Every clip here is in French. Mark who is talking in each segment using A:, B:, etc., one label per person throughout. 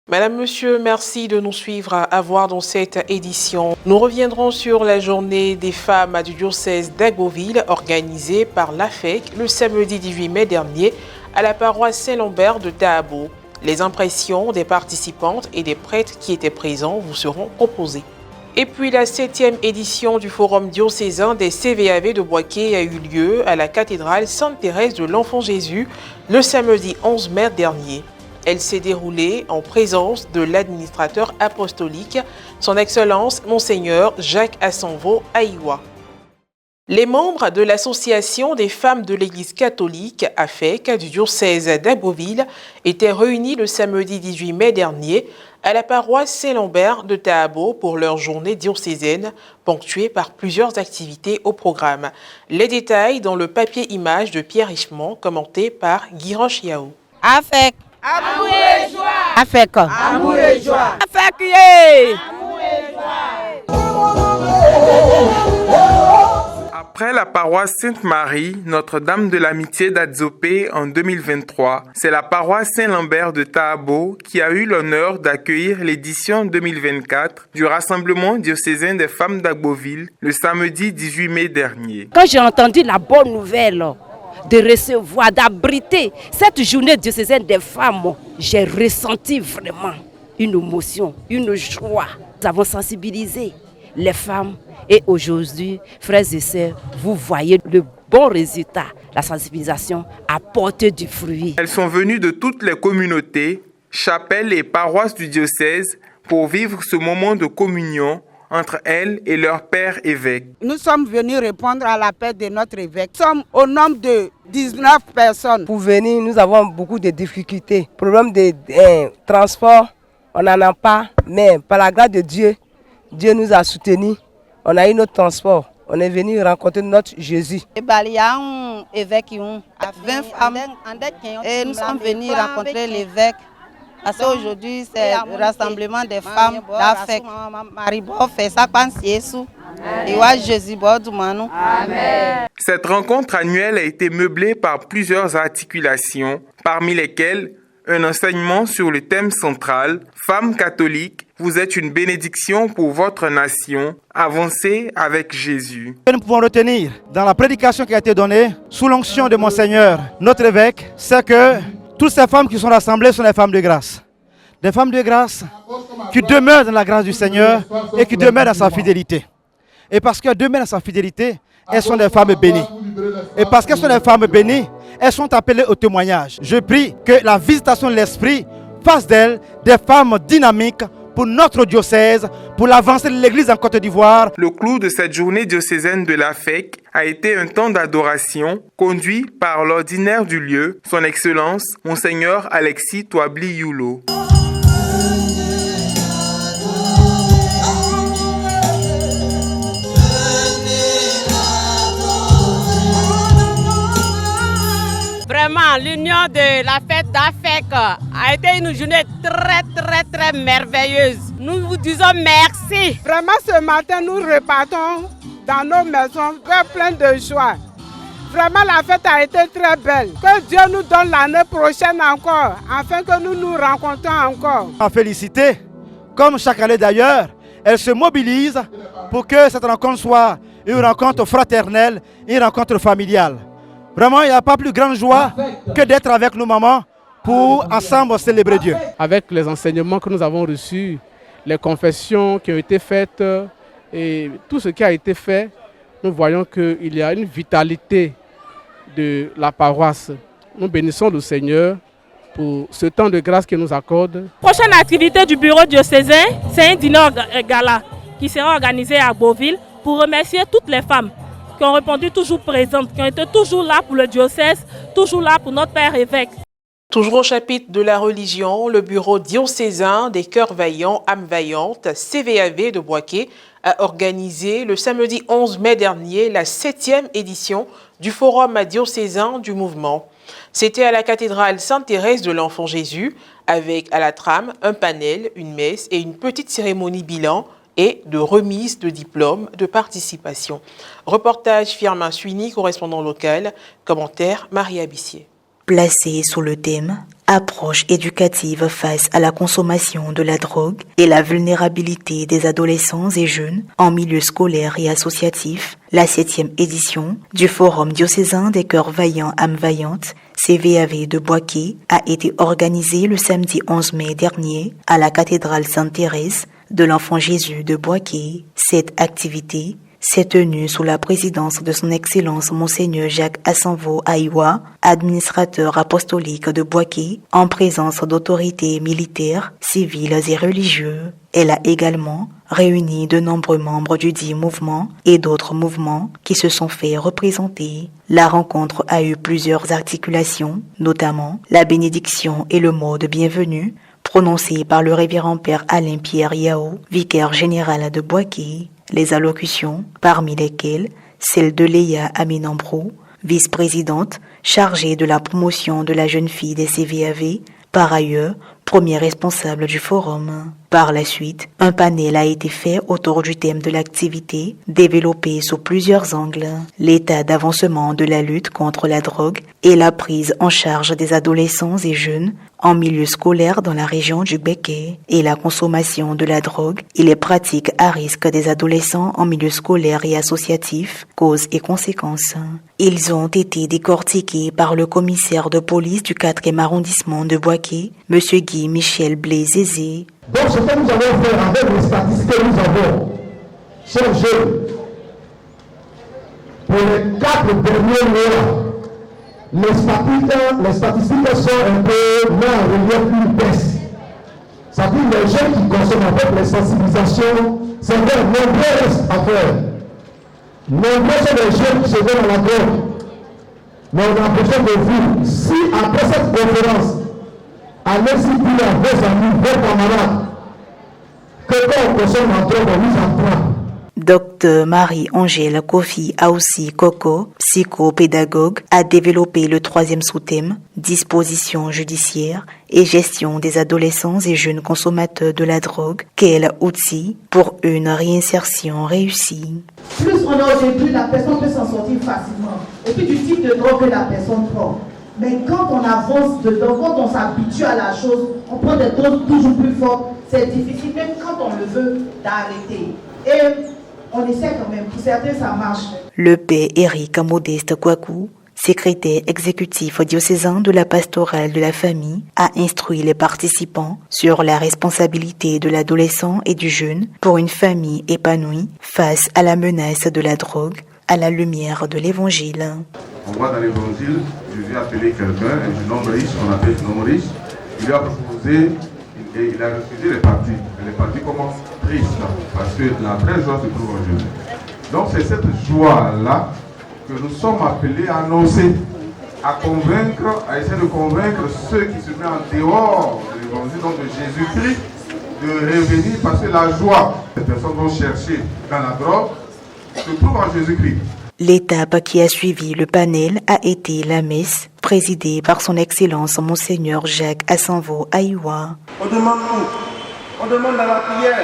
A: Madame, Monsieur, merci de nous suivre à voir dans cette édition. Nous reviendrons sur la journée des femmes du diocèse d'Agboville organisée par l'AFEC le samedi 18 mai dernier à la paroisse Saint-Lambert de Tahabo. Les impressions des participantes et des prêtres qui étaient présents vous seront proposées. Et puis la 7e édition du Forum diocésain des CVAV de Boaké a eu lieu à la cathédrale Sainte-Thérèse de l'Enfant Jésus le samedi 11 mai dernier. Elle s'est déroulée en présence de l'administrateur apostolique, son Excellence Monseigneur Jacques Assanvo Aïwa. Les membres de l'Association des femmes de l'Église catholique, AFEC, du diocèse d'Agboville, étaient réunis le samedi 18 mai dernier à la paroisse Saint-Lambert de Tahabo pour leur journée diocésaine, ponctuée par plusieurs activités au programme. Les détails dans le papier image de Pierre Richemont, commenté par Guy Rochiao.
B: AFEC.
C: Amour et joie.
B: AFEC.
C: Amour et joie.
B: AFEC, yeah.
C: Amour et joie.
D: Après la paroisse Sainte-Marie, Notre-Dame de l'Amitié d'Adzopé en 2023, c'est la paroisse Saint-Lambert de Tahabo qui a eu l'honneur d'accueillir l'édition 2024 du Rassemblement diocésain des femmes d'Agboville le samedi 18 mai dernier.
B: Quand j'ai entendu la bonne nouvelle de recevoir, d'abriter cette journée diocésaine des femmes, j'ai ressenti vraiment une émotion, une joie. Nous avons sensibilisé les femmes et aujourd'hui, frères et sœurs, vous voyez le bon résultat. La sensibilisation a porté du fruit.
D: Elles sont venues de toutes les communautés, chapelles et paroisses du diocèse pour vivre ce moment de communion entre elles et leur père évêque.
E: Nous sommes venus répondre à l'appel de notre évêque. Nous sommes au nombre de 19 personnes.
F: Pour venir, nous avons beaucoup de difficultés. Problème de transport, on n'en a pas, mais par la grâce de Dieu, Dieu nous a soutenus. On a eu notre transport. On est venu rencontrer notre Jésus.
G: Il y a un évêque qui a 20 femmes et nous sommes venus rencontrer l'évêque. Parce qu'aujourd'hui, c'est le rassemblement des femmes d'AFEC.
D: Cette rencontre annuelle a été meublée par plusieurs articulations, parmi lesquelles un enseignement sur le thème central « Femmes catholiques, vous êtes une bénédiction pour votre nation, avancez avec Jésus ».
H: Nous pouvons retenir dans la prédication qui a été donnée, sous l'onction de Monseigneur, notre évêque, c'est que toutes ces femmes qui sont rassemblées sont des femmes de grâce. Des femmes de grâce qui demeurent dans la grâce du Seigneur et qui demeurent dans sa fidélité. Et parce qu'elles demeurent dans sa fidélité, elles sont des femmes bénies. Et parce qu'elles sont des femmes bénies, elles sont appelées au témoignage. Je prie que la visitation de l'Esprit fasse d'elles des femmes dynamiques pour notre diocèse, pour l'avancée de l'Église en Côte d'Ivoire.
D: Le clou de cette journée diocésaine de l'AFEC a été un temps d'adoration conduit par l'ordinaire du lieu, son Excellence, Monseigneur Alexis Touabli Yulo.
B: Vraiment, l'union de la fête d'AFEC a été une journée très merveilleuse. Nous vous disons merci.
E: Vraiment, ce matin, nous repartons dans nos maisons plein de joie. Vraiment, la fête a été très belle. Que Dieu nous donne l'année prochaine encore, afin que nous nous rencontrons encore.
H: À féliciter, comme chaque année d'ailleurs, elle se mobilise pour que cette rencontre soit une rencontre fraternelle, une rencontre familiale. Vraiment, il n'y a pas plus grande joie que d'être avec nos mamans pour ensemble célébrer Dieu.
I: Avec les enseignements que nous avons reçus, les confessions qui ont été faites et tout ce qui a été fait, nous voyons qu'il y a une vitalité de la paroisse. Nous bénissons le Seigneur pour ce temps de grâce qu'il nous accorde.
J: Prochaine activité du bureau diocésain, c'est un dîner gala qui sera organisé à Beauville pour remercier toutes les femmes qui ont répondu toujours présentes, qui ont été toujours là pour le diocèse, toujours là pour notre Père évêque.
A: Toujours au chapitre de la religion, le bureau diocésain des cœurs vaillants, âmes vaillantes, CVAV de Boaké, a organisé le samedi 11 mai dernier la 7e édition du Forum diocésain du mouvement. C'était à la cathédrale Sainte-Thérèse de l'Enfant Jésus, avec à la trame un panel, une messe et une petite cérémonie bilan et de remise de diplômes de participation. Reportage Firmin Suini, correspondant local. Commentaire Marie Abissier.
K: placée sous le thème « Approche éducative face à la consommation de la drogue et la vulnérabilité des adolescents et jeunes en milieu scolaire et associatif », la 7e édition du Forum diocésain des cœurs vaillants âmes vaillantes CVAV de Boaké a été organisée le samedi 11 mai dernier à la cathédrale Sainte-Thérèse de l'Enfant Jésus de Boaké. Cette activité s'est tenue sous la présidence de son Excellence Monseigneur Jacques Asanvo Aïwa, administrateur apostolique de Boaké, en présence d'autorités militaires, civiles et religieux. Elle a également réuni de nombreux membres du dit mouvement et d'autres mouvements qui se sont fait représenter. La rencontre a eu plusieurs articulations, notamment la bénédiction et le mot de bienvenue prononcé par le révérend père Alain Pierre Yao, vicaire général de Boaké. Les allocutions, parmi lesquelles celle de Léa Aminambrou, vice-présidente chargée de la promotion de la jeune fille des CVAV, par ailleurs premier responsable du forum. Par la suite, un panel a été fait autour du thème de l'activité, développé sous plusieurs angles. L'état d'avancement de la lutte contre la drogue et la prise en charge des adolescents et jeunes en milieu scolaire dans la région du Béké et la consommation de la drogue et les pratiques à risque des adolescents en milieu scolaire et associatif, causes et conséquences. Ils ont été décortiqués par le commissaire de police du 4e arrondissement de Boaké, M. Guy Michel Blé-Zézé.
L: Donc ce que nous allons faire avec les statistiques que nous avons, chers jeunes, pour les 4 derniers mois, les statistiques sont un peu moins en relief une baisse. Ça veut dire les jeunes qui consomment avec les sensibilisations, c'est vrai, nombreux restent à faire. Nombreux sont les jeunes qui se donnent à la drogue. Mais on a besoin de vous. Si après cette conférence, allez-y dire à vos amis, vos camarades, que quand on consomme la drogue, on nous apprend.
K: Dr Marie-Angèle Kofi Aoussi Koko, psychopédagogue, a développé le 3e sous-thème « Disposition judiciaire et gestion des adolescents et jeunes consommateurs de la drogue ». Quel outil pour une réinsertion réussie?
M: Plus on a osé, plus la personne peut s'en sortir facilement. Et puis du type de drogue que la personne prend. Mais quand on avance dedans, quand on s'habitue à la chose, on prend des doses toujours plus fortes. C'est difficile, même quand on le veut, d'arrêter. Et on essaie quand même, pour certains ça marche.
K: Le père Éric Modeste Kouakou, secrétaire exécutif diocésain de la pastorale de la famille, a instruit les participants sur la responsabilité de l'adolescent et du jeune pour une famille épanouie face à la menace de la drogue à la lumière de l'évangile.
N: On voit dans l'évangile, Jésus a appelé quelqu'un, un jeune homme riche, on appelle un homme riche, il lui a proposé et il a refusé les parties. Les parties commencent tristes parce que la vraie joie se trouve en Jésus. Donc c'est cette joie-là que nous sommes appelés à annoncer, à convaincre, à essayer de convaincre ceux qui se mettent en dehors de l'évangile, donc de Jésus-Christ, de revenir parce que la joie, les personnes vont chercher dans la drogue, se trouve en Jésus-Christ.
K: L'étape qui a suivi le panel a été la messe, présidée par son Excellence Monseigneur Jacques Asanvo Aïwa.
O: On demande où? On demande à la prière.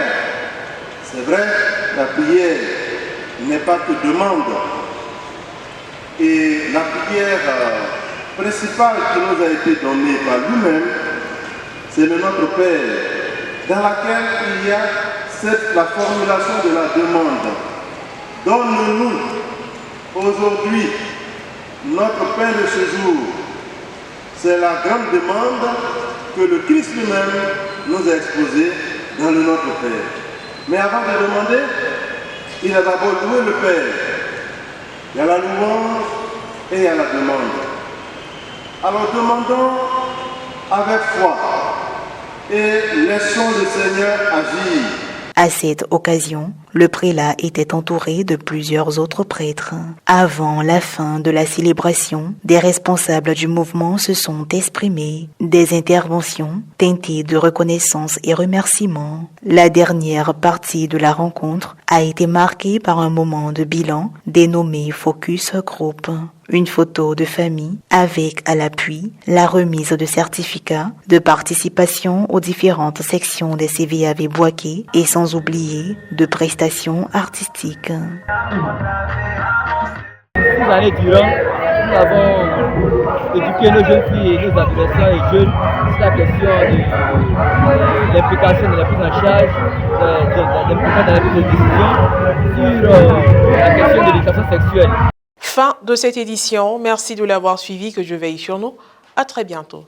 O: C'est vrai, la prière n'est pas que demande. Et la prière principale qui nous a été donnée par lui-même, c'est le Notre Père, dans laquelle il y a la formulation de la demande. Donne-nous aujourd'hui notre pain de ce jour. C'est la grande demande que le Christ lui-même nous a exposée dans le Notre Père. Mais avant de demander, il a d'abord loué le Père. Il y a la louange et il y a la demande. Alors demandons avec foi et laissons le Seigneur agir.
K: À cette occasion, le prélat était entouré de plusieurs autres prêtres. Avant la fin de la célébration, des responsables du mouvement se sont exprimés. Des interventions teintées de reconnaissance et remerciements. La dernière partie de la rencontre a été marquée par un moment de bilan dénommé Focus Group. Une photo de famille avec à l'appui la remise de certificats de participation aux différentes sections des CVAV Boaké et sans oublier de prestations artistiques.
P: 6 années durant, nous avons éduquer nos jeunes filles et nos adolescents et jeunes sur la question de l'implication de la prise en charge, de la prise de décision sur la question de l'éducation sexuelle.
A: Fin de cette édition. Merci de l'avoir suivi. Que je veille sur nous. À très bientôt.